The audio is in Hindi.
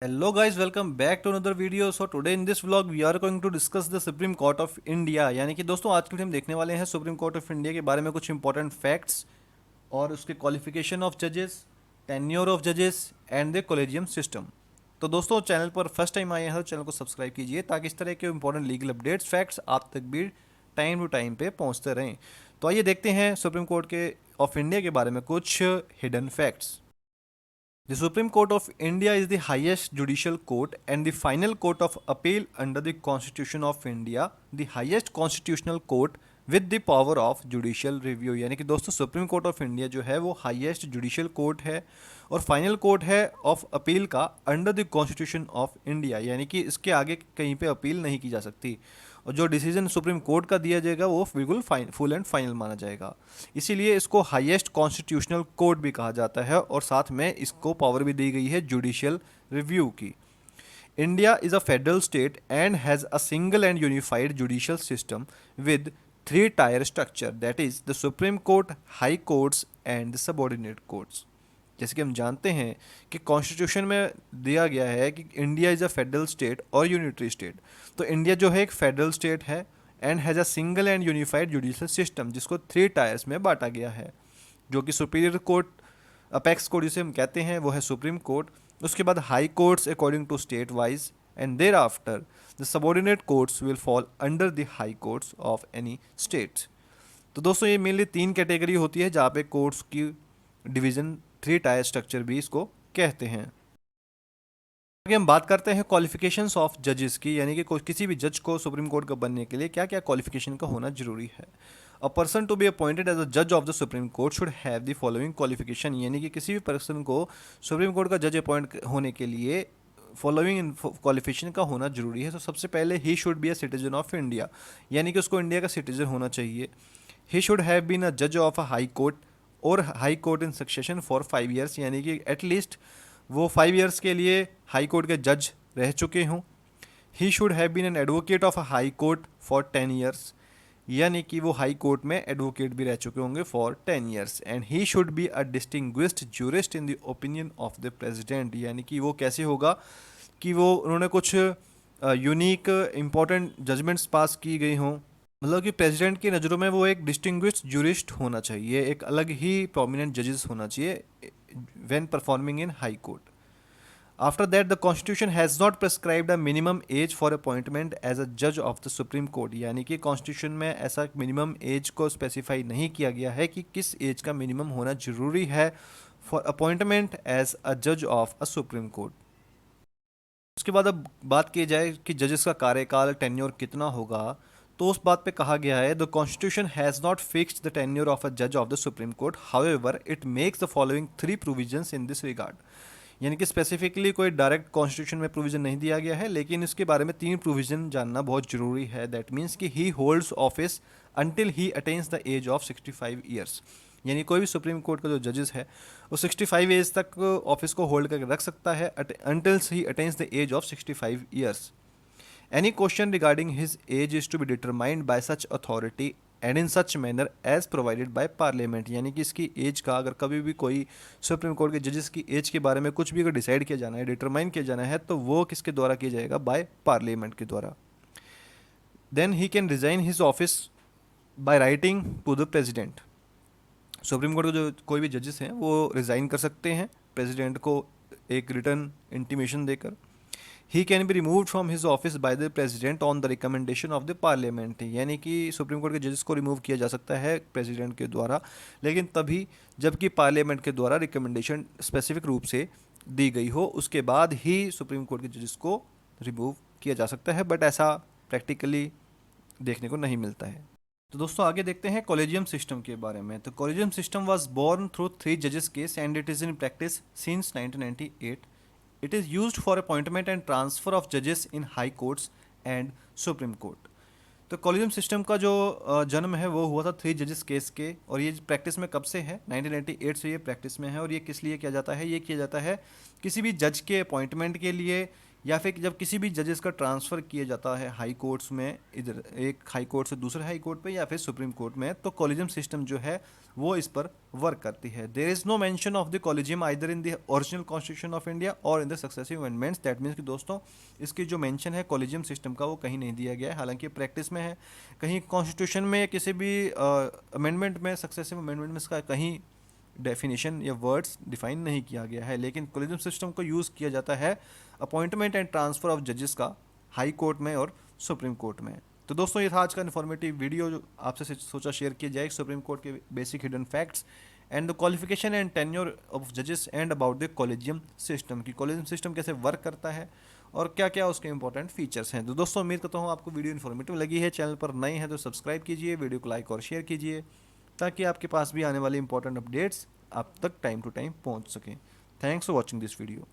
Hello guys, welcome back to another video. So today in this vlog we are going to discuss the Supreme Court of India. यानी कि दोस्तों आज के लिए हम देखने वाले हैं सुप्रीम कोर्ट ऑफ इंडिया के बारे में कुछ इंपॉर्टेंट फैक्ट्स और उसके क्वालिफिकेशन ऑफ जजेस, टेन्योर ऑफ जजेस एंड द कॉलेजियम सिस्टम। तो दोस्तों चैनल पर फर्स्ट टाइम आए हैं तो चैनल को सब्सक्राइब कीजिए ताकि इस तरह के इंपॉर्टेंट लीगल अपडेट्स फैक्ट्स आप तक भी टाइम टू टाइम पे पहुंचते रहें। तो आइए देखते हैं सुप्रीम कोर्ट के ऑफ इंडिया के बारे में कुछ hidden facts. The Supreme Court of India is the highest judicial court and the final court of appeal under the Constitution of India, the highest constitutional court with the power of judicial review। यानी कि दोस्तों सुप्रीम कोर्ट ऑफ इंडिया जो है वो हाईएस्ट जुडिशियल कोर्ट है और फाइनल कोर्ट है ऑफ अपील का under the constitution of India, यानी कि इसके आगे कहीं पे अपील नहीं की जा सकती और जो डिसीजन सुप्रीम कोर्ट का दिया जाएगा वो बिल्कुल फुल एंड फाइनल माना जाएगा। इसीलिए इसको हाईएस्ट कॉन्स्टिट्यूशनल कोर्ट भी कहा जाता है और साथ में इसको पावर भी दी गई है जुडिशियल रिव्यू की। India is a federal state and has a single and unified judicial system with three tier structure, that is the Supreme court, high courts and the subordinate courts. जैसे कि हम जानते हैं कि कॉन्स्टिट्यूशन में दिया गया है कि India is a federal state और यूनिटरी स्टेट। तो इंडिया जो है एक फेडरल स्टेट है and has a single and unified judicial system जिसको थ्री टायर्स में बांटा गया है, जो कि सुपीरियर कोर्ट, अपेक्स कोर्ट जिसे हम कहते हैं वो है सुप्रीम कोर्ट, उसके बाद high courts according to state wise and thereafter the subordinate courts will fall under the high courts of any states. तो दोस्तों ये मेनली तीन कैटेगरी होती है जहाँ पे कोर्ट्स की डिवीज़न थ्री टायर स्ट्रक्चर भी इसको कहते हैं। आगे हम बात करते हैं क्वालिफिकेशंस ऑफ जजेस की, यानी कि किसी भी जज को सुप्रीम कोर्ट का बनने के लिए क्या क्या क्वालिफिकेशन का होना जरूरी है। A person to be appointed as a जज of the Supreme Court should have the following qualification, यानी कि किसी भी पर्सन को सुप्रीम कोर्ट का जज अपॉइंट होने के लिए फॉलोइंग क्वालिफिकेशन का होना जरूरी है। तो सबसे पहले he should be a citizen of India, यानी कि उसको इंडिया का सिटीजन होना चाहिए। He should have been a जज ऑफ अ हाई कोर्ट और high court in succession for 5 years, यानी कि एटलीस्ट वो 5 ईयर्स के लिए हाई कोर्ट के जज रह चुके हों। He should have been an advocate of a high court for 10 years, यानी कि वो हाई कोर्ट में एडवोकेट भी रह चुके होंगे for 10 years. And he should be a distinguished jurist in the opinion of the president, यानी कि वो कैसे होगा कि वो उन्होंने कुछ यूनिक इंपॉर्टेंट जजमेंट्स पास की गई हों, मतलब कि प्रेसिडेंट की नज़रों में वो एक डिस्टिंग्विश्ड जूरिस्ट होना चाहिए, एक अलग ही प्रोमिनेंट जजेस होना चाहिए when performing in high court. After that the constitution has not prescribed a minimum age for appointment as a जज ऑफ द सुप्रीम कोर्ट, यानी कि कॉन्स्टिट्यूशन में ऐसा मिनिमम एज को स्पेसिफाई नहीं किया गया है कि किस एज का मिनिमम होना जरूरी है फॉर अपॉइंटमेंट एज अ जज ऑफ अ सुप्रीम कोर्ट। उसके बाद अब बात की जाए कि जजेस का कार्यकाल टेन्योर कितना होगा, तो उस बात पे कहा गया है the constitution has not fixed the tenure of a जज of the Supreme Court, however it makes the following three provisions in this regard, यानी कि स्पेसिफिकली कोई डायरेक्ट कॉन्स्टिट्यूशन में प्रोविजन नहीं दिया गया है लेकिन इसके बारे में तीन प्रोविजन जानना बहुत जरूरी है। दैट मीन्स कि he holds office until he attains the age of 65 years, यानी कोई भी सुप्रीम कोर्ट का जो जजेस है वो 65 एज तक ऑफिस को होल्ड करके रख सकता है until he attains the age of 65 years. Any question regarding his age is to be determined by such authority and in such manner as provided by parliament, यानी कि इसकी एज का अगर कभी भी कोई सुप्रीम कोर्ट के जजेस की एज के बारे में कुछ भी अगर डिसाइड किया जाना है, डिटरमाइन किया जाना है, तो वो किसके द्वारा किया जाएगा, बाय पार्लियामेंट के द्वारा। Then he can resign his office by writing to the president, supreme court के जो कोई भी जजेस हैं वो रिज़ाइन कर सकते हैं प्रेसिडेंट को एक रिटर्न इंटीमेशन देकर। He can be removed from his office by the president on the recommendation of the parliament, यानी कि सुप्रीम कोर्ट के जजेस को रिमूव किया जा सकता है प्रेसिडेंट के द्वारा, लेकिन तभी जबकि पार्लियामेंट के द्वारा रिकमेंडेशन स्पेसिफिक रूप से दी गई हो, उसके बाद ही सुप्रीम कोर्ट के जजेस को रिमूव किया जा सकता है, बट ऐसा प्रैक्टिकली देखने को नहीं मिलता है। तो दोस्तों आगे देखते हैं कॉलेजियम सिस्टम के बारे में। तो collegium system was born through three जजेस case and it is in practice since 1998। It is used for appointment and transfer of जजेस in high courts and Supreme Court. तो कॉलेजियम सिस्टम का जो जन्म है वो हुआ था थ्री जजेस केस के, और ये प्रैक्टिस में कब से है, 1998 से ये प्रैक्टिस में है। और ये किस लिए किया जाता है, ये किया जाता है किसी भी जज के अपॉइंटमेंट के लिए या फिर जब किसी भी जजेस का ट्रांसफ़र किया जाता है हाई कोर्ट्स में, इधर एक हाई कोर्ट से दूसरे हाई कोर्ट पे या फिर सुप्रीम कोर्ट में, तो कॉलेजियम सिस्टम जो है वो इस पर वर्क करती है। There is no mention of the collegium either in the original Constitution of India और in the successive amendments. That means कि दोस्तों इसकी जो मेंशन है कॉलेजियम सिस्टम का वो कहीं नहीं दिया गया है, हालांकि प्रैक्टिस में है। कहीं कॉन्स्टिट्यूशन में या किसी भी अमेंडमेंट में, सक्सेसिव अमेंडमेंट में इसका कहीं डेफिनेशन या वर्ड्स डिफाइन नहीं किया गया है, लेकिन कॉलेजियम सिस्टम को यूज़ किया जाता है अपॉइंटमेंट एंड ट्रांसफ़र ऑफ जजेस का हाई कोर्ट में और सुप्रीम कोर्ट में। तो दोस्तों ये था आज का इन्फॉर्मेटिव वीडियो जो आपसे सोचा शेयर किया जाए सुप्रीम कोर्ट के basic hidden facts and the qualification and tenure of जजेस and about the collegium system, कि कॉलेजियम सिस्टम कैसे वर्क करता है और क्या क्या उसके इंपॉर्टेंट फीचर्स हैं। तो दोस्तों उम्मीद करता हूँ आपको वीडियो इन्फॉर्मेटिव लगी है। चैनल पर नए हैं तो सब्सक्राइब कीजिए, वीडियो को लाइक और शेयर कीजिए ताकि आपके पास भी आने वाली इंपॉर्टेंट अपडेट्स आप तक टाइम टू टाइम पहुंच सकें। Thanks for watching this video.